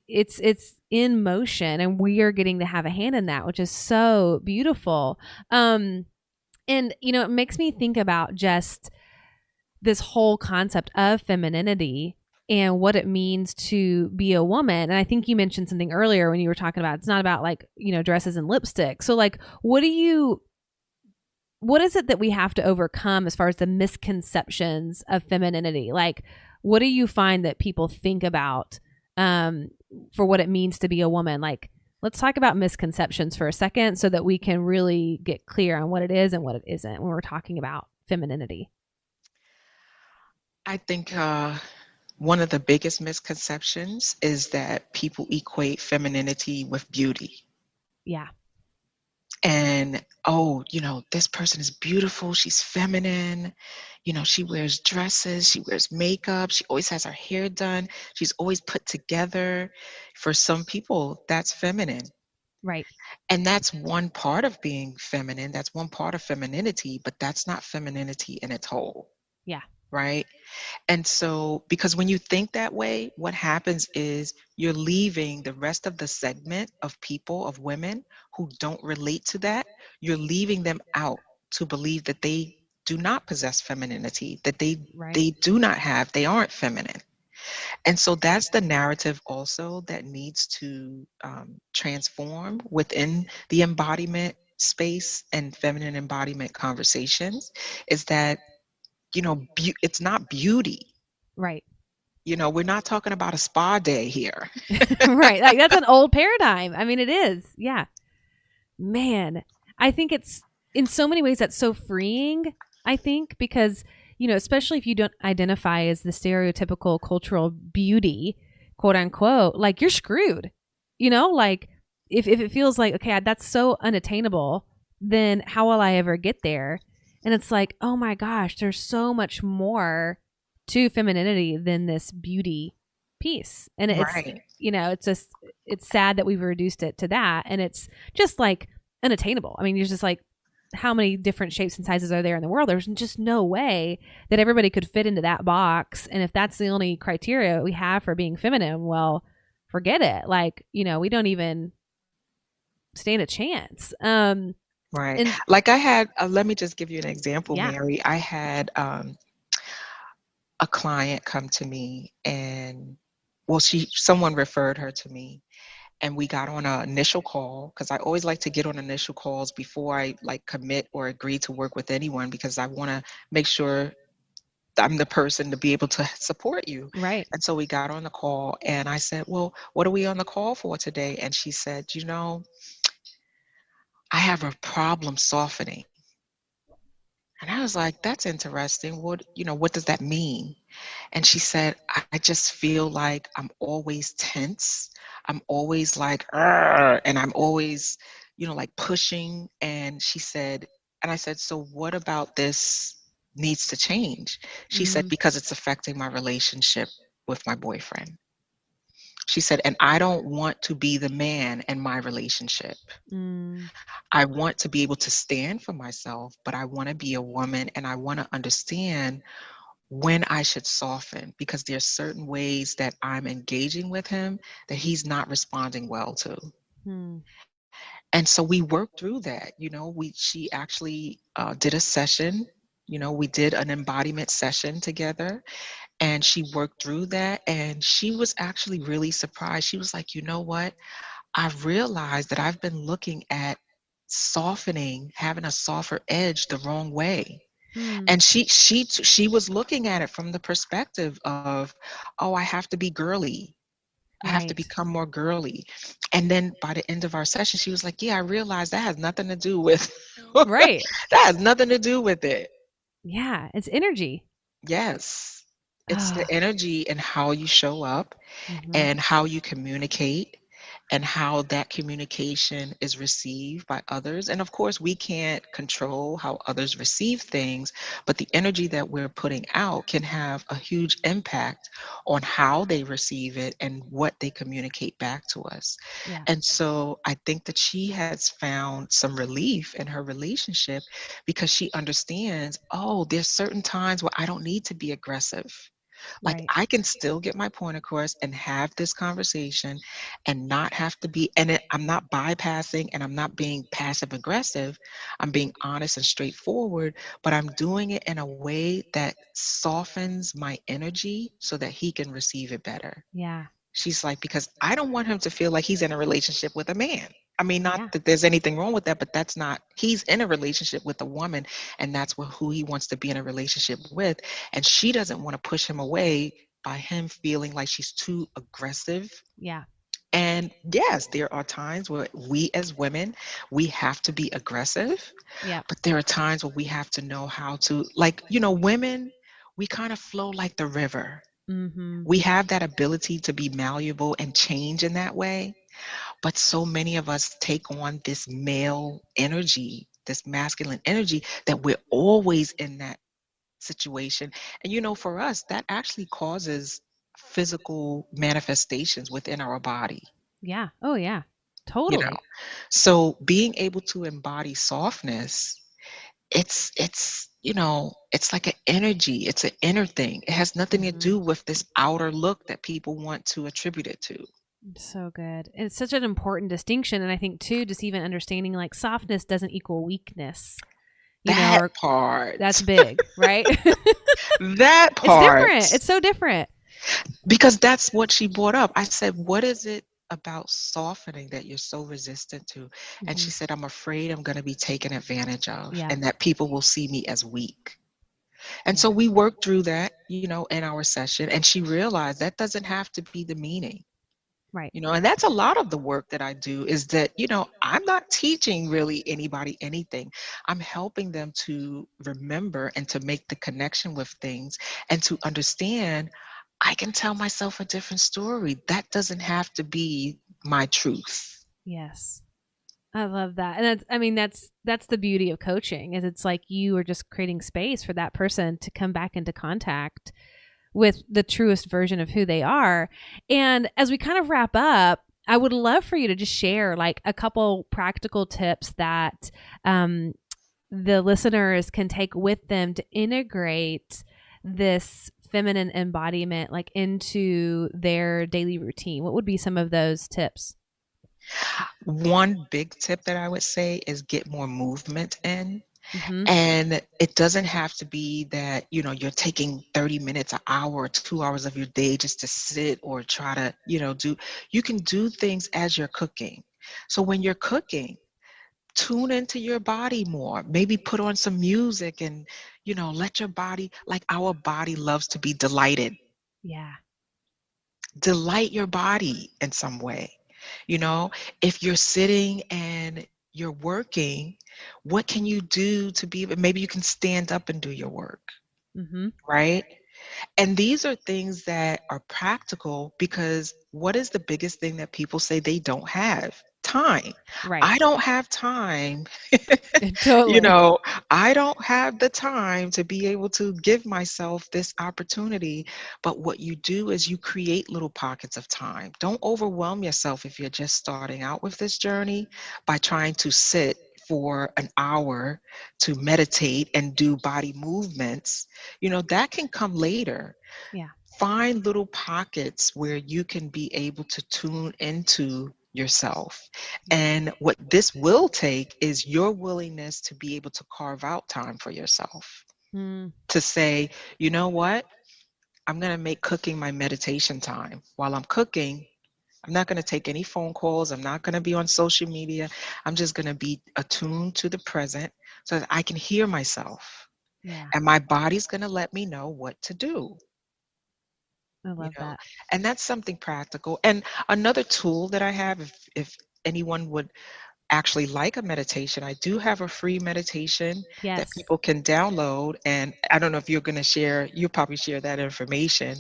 It's in motion and we are getting to have a hand in that, which is so beautiful. And it makes me think about just this whole concept of femininity and what it means to be a woman. And I think you mentioned something earlier when you were talking about, it's not about like, dresses and lipstick. So like, what is it that we have to overcome as far as the misconceptions of femininity? Like, what do you find that people think about for what it means to be a woman? Like, let's talk about misconceptions for a second so that we can really get clear on what it is and what it isn't when we're talking about femininity. I think one of the biggest misconceptions is that people equate femininity with beauty. Yeah. And, this person is beautiful. She's feminine. She wears dresses. She wears makeup. She always has her hair done. She's always put together. For some people, that's feminine. Right. And that's one part of being feminine. That's one part of femininity, but that's not femininity in its whole. Yeah. Right. And so, because when you think that way, what happens is you're leaving the rest of the segment of people, of women who don't relate to that, you're leaving them out to believe that they do not possess femininity, that they do not have, they aren't feminine. And so that's the narrative also that needs to transform within the embodiment space and feminine embodiment conversations, is that it's not beauty. Right. We're not talking about a spa day here. Right. Like that's an old paradigm. It is. Yeah. Man, I think it's in so many ways that's so freeing, I think, because especially if you don't identify as the stereotypical cultural beauty, quote unquote, like you're screwed, like if it feels like, okay, that's so unattainable, then how will I ever get there? And it's like, oh my gosh, there's so much more to femininity than this beauty piece. And Right. it's just, it's sad that we've reduced it to that. And it's just like unattainable. I mean, you're just like, how many different shapes and sizes are there in the world? There's just no way that everybody could fit into that box. And if that's the only criteria we have for being feminine, well, forget it. Like, we don't even stand a chance. Right. Like I had, let me just give you an example, Yeah. Mary. I had a client come to me, and well, someone referred her to me, and we got on an initial call, because I always like to get on initial calls before I like commit or agree to work with anyone, because I want to make sure I'm the person to be able to support you. Right. And so we got on the call, and I said, well, what are we on the call for today? And she said, I have a problem softening. And I was like, that's interesting. What does that mean? And she said, I just feel like I'm always tense. I'm always like, "Arr," and I'm always, like pushing. And she said, and I said, so what about this needs to change? She said, because it's affecting my relationship with my boyfriend. She said, and I don't want to be the man in my relationship. I want to be able to stand for myself, but I want to be a woman, and I want to understand when I should soften, because there's certain ways that I'm engaging with him that he's not responding well to. And so we worked through that. She actually did a session. We did an embodiment session together, and she worked through that. And she was actually really surprised. She was like, you know what? I've realized that I've been looking at softening, having a softer edge, the wrong way. And she was looking at it from the perspective of, oh, I have to be girly. I have to become more girly. And then by the end of our session, she was like, yeah, I realized that has nothing to do with Right. That has nothing to do with it. Yeah, it's energy. Yes. It's the energy and how you show up and how you communicate and how that communication is received by others. And of course, we can't control how others receive things, but the energy that we're putting out can have a huge impact on how they receive it and what they communicate back to us. Yeah. And so I think that she has found some relief in her relationship, because she understands, oh, there's certain times where I don't need to be aggressive. Like, Right. I can still get my point across and have this conversation and not have to be, I'm not bypassing and I'm not being passive aggressive. I'm being honest and straightforward, but I'm doing it in a way that softens my energy so that he can receive it better. Yeah. She's like, because I don't want him to feel like he's in a relationship with a man. I mean, Yeah. not that there's anything wrong with that, but that's not, he's in a relationship with a woman, and that's who he wants to be in a relationship with. And she doesn't want to push him away by him feeling like she's too aggressive. Yeah. And yes, there are times where we as women, we have to be aggressive. Yeah. But there are times where we have to know how to, like, women, we kind of flow like the river. We have that ability to be malleable and change in that way. But so many of us take on this male energy, this masculine energy, that we're always in that situation. And for us, that actually causes physical manifestations within our body. Yeah. Oh, yeah. You know, Totally. so being able to embody softness, it's like an energy. It's an inner thing. It has nothing to do with this outer look that people want to attribute it to. So good. And it's such an important distinction. And I think too, just even understanding like softness doesn't equal weakness. That part. That's big, right? That part. It's different. It's so different. Because that's what she brought up. I said, what is it about softening that you're so resistant to? And she said, I'm afraid I'm going to be taken advantage of, and that people will see me as weak. And so we worked through that, in our session, and she realized that doesn't have to be the meaning. Right. And that's a lot of the work that I do, is that, I'm not teaching really anybody anything. I'm helping them to remember and to make the connection with things and to understand I can tell myself a different story. That doesn't have to be my truth. Yes. I love that. And that's the beauty of coaching, is it's like you are just creating space for that person to come back into contact with the truest version of who they are. And as we kind of wrap up, I would love for you to just share like a couple practical tips that the listeners can take with them to integrate this feminine embodiment like into their daily routine. What would be some of those tips? One big tip that I would say is get more movement in. Mm-hmm. And it doesn't have to be that, you're taking 30 minutes, an hour, or 2 hours of your day just to sit or try to, you can do things as you're cooking. So when you're cooking, tune into your body more. Maybe put on some music and, let your body, like our body loves to be delighted. Yeah. Delight your body in some way. If you're sitting and you're working, what can you do to be, maybe you can stand up and do your work, Mm-hmm. right? And these are things that are practical, because what is the biggest thing that people say they don't have? Time. Right. I don't have time. Totally. I don't have the time to be able to give myself this opportunity. But what you do is you create little pockets of time. Don't overwhelm yourself if you're just starting out with this journey by trying to sit for an hour to meditate and do body movements. That can come later. Yeah. Find little pockets where you can be able to tune into yourself. And what this will take is your willingness to be able to carve out time for yourself. To say, you know what? I'm going to make cooking my meditation time. While I'm cooking, I'm not going to take any phone calls. I'm not going to be on social media. I'm just going to be attuned to the present so that I can hear myself. Yeah. And my body's going to let me know what to do. I love that. And that's something practical. And another tool that I have, if anyone would actually like a meditation, I do have a free meditation that Yes. people can download. And I don't know if you're going to share, you'll probably share that information,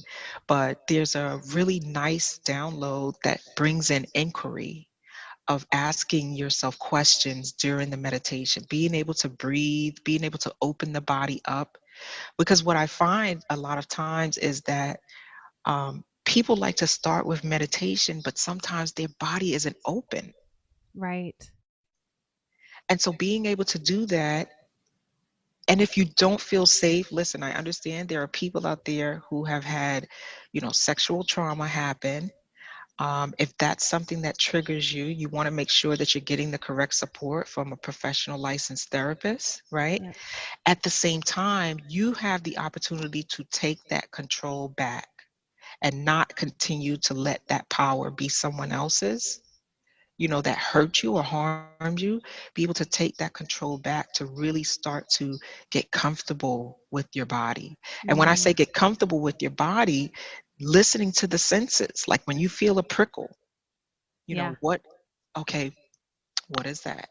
but there's a really nice download that brings in inquiry of asking yourself questions during the meditation, being able to breathe, being able to open the body up. Because what I find a lot of times is that people like to start with meditation, but sometimes their body isn't open. Right. And so being able to do that, and if you don't feel safe, listen, I understand there are people out there who have had, sexual trauma happen. If that's something that triggers you, you want to make sure that you're getting the correct support from a professional licensed therapist, right? Yep. At the same time, you have the opportunity to take that control back and not continue to let that power be someone else's, that hurt you or harmed you. Be able to take that control back to really start to get comfortable with your body. And when I say get comfortable with your body, listening to the senses, like when you feel a prickle, Yeah. Okay, what is that?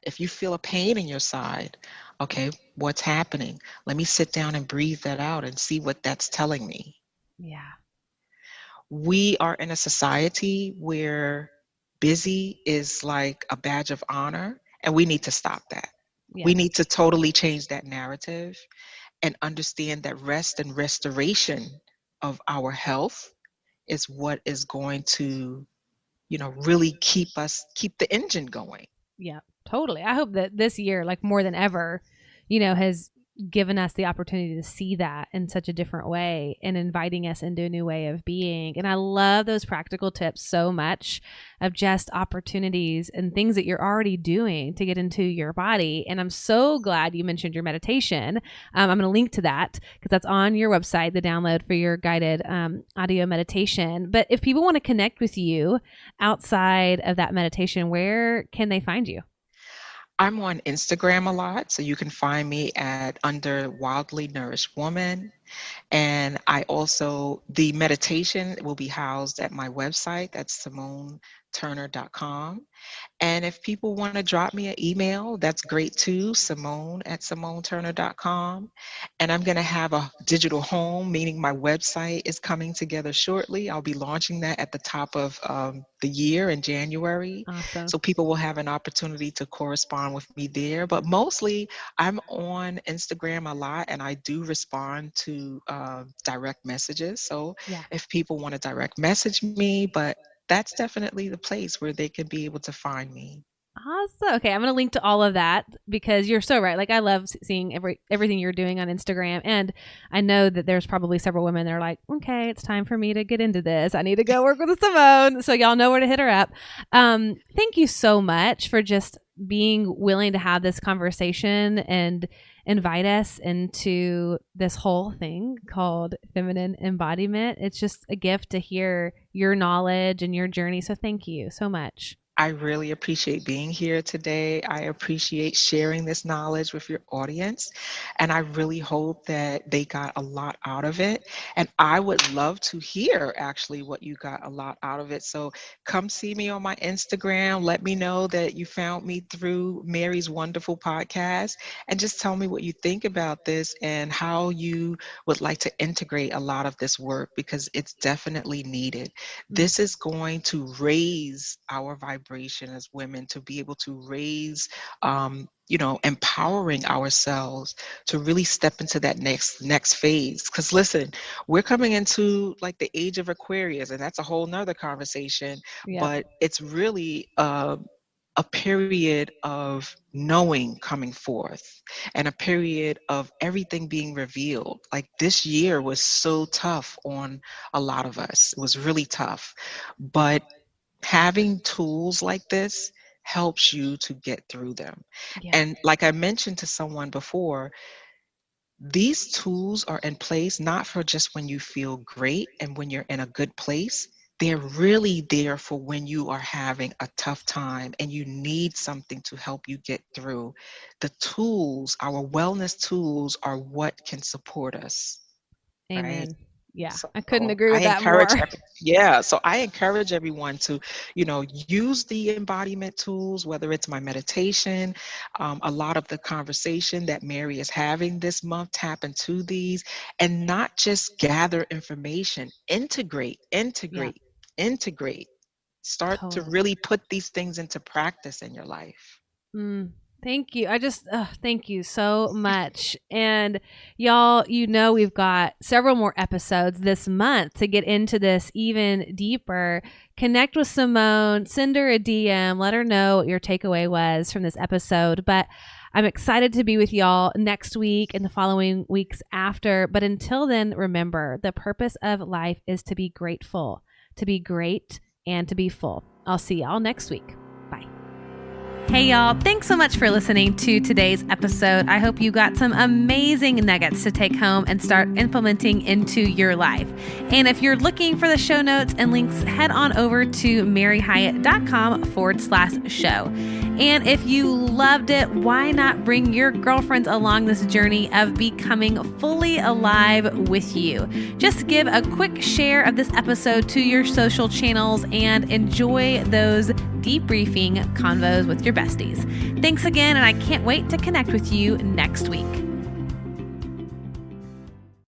If you feel a pain in your side, okay, what's happening? Let me sit down and breathe that out and see what that's telling me. Yeah. We are in a society where busy is like a badge of honor, and we need to stop that. Yeah. We need to totally change that narrative and understand that rest and restoration of our health is what is going to, really keep the engine going. Yeah, totally. I hope that this year, like more than ever, has given us the opportunity to see that in such a different way and inviting us into a new way of being. And I love those practical tips so much, of just opportunities and things that you're already doing to get into your body. And I'm so glad you mentioned your meditation. I'm going to link to that because that's on your website, the download for your guided audio meditation. But if people want to connect with you outside of that meditation, where can they find you? I'm on Instagram a lot, so you can find me under Wildly Nourished Woman. And the meditation will be housed at my website. That's SimoneTurner.com. And if people want to drop me an email, that's great too, Simone@SimoneTurner.com. And I'm going to have a digital home, meaning my website is coming together shortly. I'll be launching that at the top of the year in January. Awesome. So people will have an opportunity to correspond with me there. But mostly I'm on Instagram a lot, and I do respond to direct messages. So if people want to direct message me, but that's definitely the place where they can be able to find me. Awesome. Okay, I'm going to link to all of that because you're so right. Like, I love seeing everything you're doing on Instagram. And I know that there's probably several women that are like, okay, it's time for me to get into this. I need to go work with Simone. So y'all know where to hit her up. Thank you so much for just being willing to have this conversation and invite us into this whole thing called feminine embodiment. It's just a gift to hear your knowledge and your journey. So thank you so much. I really appreciate being here today. I appreciate sharing this knowledge with your audience. And I really hope that they got a lot out of it. And I would love to hear actually what you got a lot out of it. So come see me on my Instagram. Let me know that you found me through Mary's wonderful podcast. And just tell me what you think about this and how you would like to integrate a lot of this work, because it's definitely needed. This is going to raise our vibration as women, to be able to raise, empowering ourselves to really step into that next phase. Because listen, we're coming into like the age of Aquarius, and that's a whole nother conversation. But it's really a period of knowing coming forth, and a period of everything being revealed. Like, this year was so tough on a lot of us. It was really tough. But having tools like this helps you to get through them. And like I mentioned to someone before, these tools are in place not for just when you feel great and when you're in a good place. They're really there for when you are having a tough time and you need something to help you get through. The tools, our wellness tools, are what can support us. Amen. Right? Yeah, So I couldn't agree with that more. So I encourage everyone to, use the embodiment tools, whether it's my meditation, a lot of the conversation that Mary is having this month, tap into these, and not just gather information, integrate. Start to really put these things into practice in your life. Thank you. Thank you so much. And y'all, we've got several more episodes this month to get into this even deeper. Connect with Simone, send her a DM, let her know what your takeaway was from this episode. But I'm excited to be with y'all next week and the following weeks after. But until then, remember, the purpose of life is to be grateful, to be great, and to be full. I'll see y'all next week. Bye. Hey y'all, thanks so much for listening to today's episode. I hope you got some amazing nuggets to take home and start implementing into your life. And if you're looking for the show notes and links, head on over to maryhyatt.com/show. And if you loved it, why not bring your girlfriends along this journey of becoming fully alive with you? Just give a quick share of this episode to your social channels and enjoy those debriefing convos with your besties. Thanks again, and I can't wait to connect with you next week.